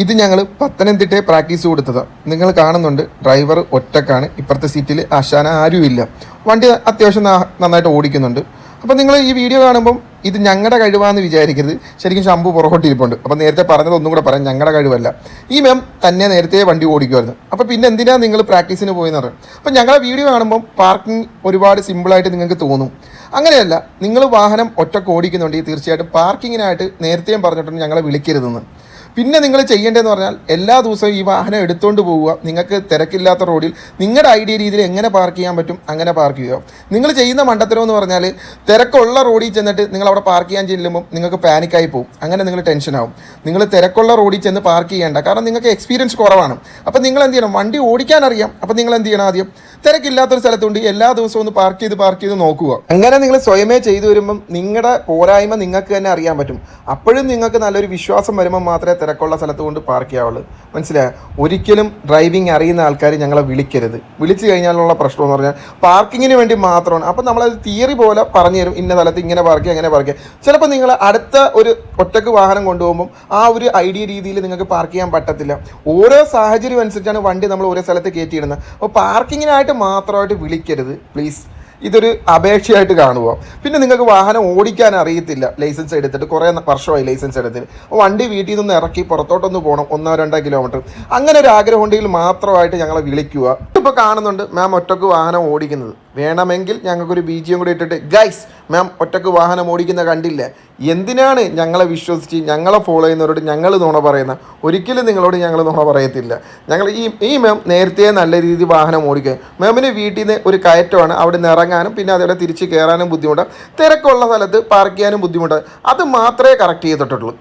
ഇത് ഞങ്ങൾ പത്തനംതിട്ടയെ പ്രാക്ടീസ് കൊടുത്തത് നിങ്ങൾ കാണുന്നുണ്ട്. ഡ്രൈവർ ഒറ്റക്കാണ്, ഇപ്പുറത്തെ സീറ്റിൽ ആശാന ആരുമില്ല. വണ്ടി അത്യാവശ്യം നന്നായിട്ട് ഓടിക്കുന്നുണ്ട്. അപ്പോൾ നിങ്ങൾ ഈ വീഡിയോ കാണുമ്പം ഇത് ഞങ്ങളുടെ കഴിവാന്ന് വിചാരിക്കരുത്. ശരിക്കും ശംഭു പുറകോട്ടിരിപ്പുണ്ട്. അപ്പോൾ നേരത്തെ പറഞ്ഞത് ഒന്നും കൂടെ പറയാം, ഞങ്ങളുടെ കഴിവല്ല. ഈ മാം തന്നെ നേരത്തെ വണ്ടി ഓടിക്കുമായിരുന്നു. അപ്പോൾ പിന്നെ എന്തിനാണ് നിങ്ങൾ പ്രാക്ടീസിന് പോയെന്ന് പറയും. അപ്പോൾ ഞങ്ങളുടെ വീഡിയോ കാണുമ്പം പാർക്കിംഗ് ഒരുപാട് സിമ്പിളായിട്ട് നിങ്ങൾക്ക് തോന്നും. അങ്ങനെയല്ല, നിങ്ങൾ വാഹനം ഒറ്റക്ക് ഓടിക്കുന്നുണ്ടെങ്കിൽ തീർച്ചയായിട്ടും പാർക്കിങ്ങിനായിട്ട് നേരത്തെയും പറഞ്ഞിട്ടുണ്ട് ഞങ്ങളെ വിളിക്കരുതെന്ന്. പിന്നെ നിങ്ങൾ ചെയ്യേണ്ടതെന്ന് പറഞ്ഞാൽ എല്ലാ ദിവസവും ഈ വാഹനം എടുത്തുകൊണ്ട് പോവുക. നിങ്ങൾക്ക് തിരക്കില്ലാത്ത റോഡിൽ നിങ്ങളുടെ ഐഡിയ രീതിയിൽ എങ്ങനെ പാർക്ക് ചെയ്യാൻ പറ്റും അങ്ങനെ പാർക്ക് ചെയ്യുക. നിങ്ങൾ ചെയ്യുന്ന മണ്ടത്തരം എന്ന് പറഞ്ഞാൽ തിരക്കുള്ള റോഡിൽ ചെന്നിട്ട് നിങ്ങൾ അവിടെ പാർക്ക് ചെയ്യാൻ ചെല്ലുമ്പോൾ നിങ്ങൾക്ക് പാനിക്കായി പോകും. അങ്ങനെ നിങ്ങൾ ടെൻഷനാവും. നിങ്ങൾ തിരക്കുള്ള റോഡിൽ ചെന്ന് പാർക്ക് ചെയ്യേണ്ട, കാരണം നിങ്ങൾക്ക് എക്സ്പീരിയൻസ് കുറവാണ്. അപ്പോൾ നിങ്ങൾ എന്ത് ചെയ്യണം, വണ്ടി ഓടിക്കാൻ അറിയാം. അപ്പോൾ നിങ്ങൾ എന്ത് ചെയ്യണം, ആദ്യം തിരക്കില്ലാത്തൊരു സ്ഥലത്തുണ്ട് എല്ലാ ദിവസവും ഒന്ന് പാർക്ക് ചെയ്ത് നോക്കുക. അങ്ങനെ നിങ്ങൾ സ്വയമേ ചെയ്തു വരുമ്പം നിങ്ങളുടെ പോരായ്മ നിങ്ങൾക്ക് തന്നെ അറിയാൻ പറ്റും. അപ്പോഴും നിങ്ങൾക്ക് നല്ലൊരു വിശ്വാസം വരുമ്പോൾ മാത്രമേ തിരക്കുള്ള സ്ഥലത്ത് കൊണ്ട് പാർക്ക് ചെയ്യാവുള്ളൂ. മനസ്സിലായോ? ഒരിക്കലും ഡ്രൈവിംഗ് അറിയുന്ന ആൾക്കാർ ഞങ്ങളെ വിളിക്കരുത്. വിളിച്ചു കഴിഞ്ഞാലുള്ള പ്രശ്നം എന്ന് പറഞ്ഞാൽ പാർക്കിങ്ങിന് വേണ്ടി മാത്രമാണ്. അപ്പോൾ നമ്മളത് തിയറി പോലെ പറഞ്ഞു തരും, ഇന്ന സ്ഥലത്ത് ഇങ്ങനെ പാർക്ക് ചെയ്യുക അങ്ങനെ പാർക്ക് ചെയ്യുക. ചിലപ്പോൾ നിങ്ങൾ അടുത്ത ഒരു ഒറ്റക്ക് വാഹനം കൊണ്ടുപോകുമ്പം ആ ഒരു ഐഡിയ രീതിയിൽ നിങ്ങൾക്ക് പാർക്ക് ചെയ്യാൻ പറ്റത്തില്ല. ഓരോ സാഹചര്യം അനുസരിച്ചാണ് വണ്ടി നമ്മൾ ഓരോ സ്ഥലത്ത് കയറ്റിയിടുന്നത്. അപ്പോൾ പാർക്കിങ്ങിനായിട്ട് മാത്രമായിട്ട് വിളിക്കരുത് പ്ലീസ്. ഇതൊരു അപേക്ഷയായിട്ട് കാണുക. പിന്നെ നിങ്ങൾക്ക് വാഹനം ഓടിക്കാൻ അറിയത്തില്ല, ലൈസൻസ് എടുത്തിട്ട് കുറേ വർഷമായി ലൈസൻസ് എടുത്തിട്ട് വണ്ടി വീട്ടിൽ നിന്ന് ഇറക്കി പുറത്തോട്ടൊന്ന് പോകണം 1-2 കിലോമീറ്റർ, അങ്ങനെ ഒരു ആഗ്രഹം ഉണ്ടെങ്കിൽ മാത്രമായിട്ട് ഞങ്ങളെ വിളിക്കുക. ഇപ്പോൾ കാണുന്നുണ്ട് മാം ഒറ്റക്ക് വാഹനം ഓടിക്കുന്നത്. വേണമെങ്കിൽ ഞങ്ങൾക്കൊരു BGM കൂടി ഇട്ടിട്ട് ഗൈസ് മാം ഒറ്റക്ക് വാഹനം ഓടിക്കുന്ന കണ്ടില്ല. എന്തിനാണ് ഞങ്ങളെ വിശ്വസിച്ച് ഞങ്ങളെ ഫോളോ ചെയ്യുന്നവരോട് ഞങ്ങൾ നുണ പറയുന്നത്? ഒരിക്കലും നിങ്ങളോട് ഞങ്ങൾ നുണ പറയത്തില്ല. ഞങ്ങൾ ഈ മാം നേരത്തെ നല്ല രീതിയിൽ വാഹനം ഓടിക്കുക. മാമിന് വീട്ടിൽ നിന്ന് ഒരു കയറ്റമാണ്, അവിടെ നിന്ന് ഇറങ്ങാനും പിന്നെ അതേപോലെ തിരിച്ച് കയറാനും ബുദ്ധിമുട്ടാണ്. തിരക്കുള്ള സ്ഥലത്ത് പാർക്ക് ചെയ്യാനും ബുദ്ധിമുട്ടാണ്. അത് മാത്രമേ കറക്റ്റ് ചെയ്തിട്ടുള്ളൂ.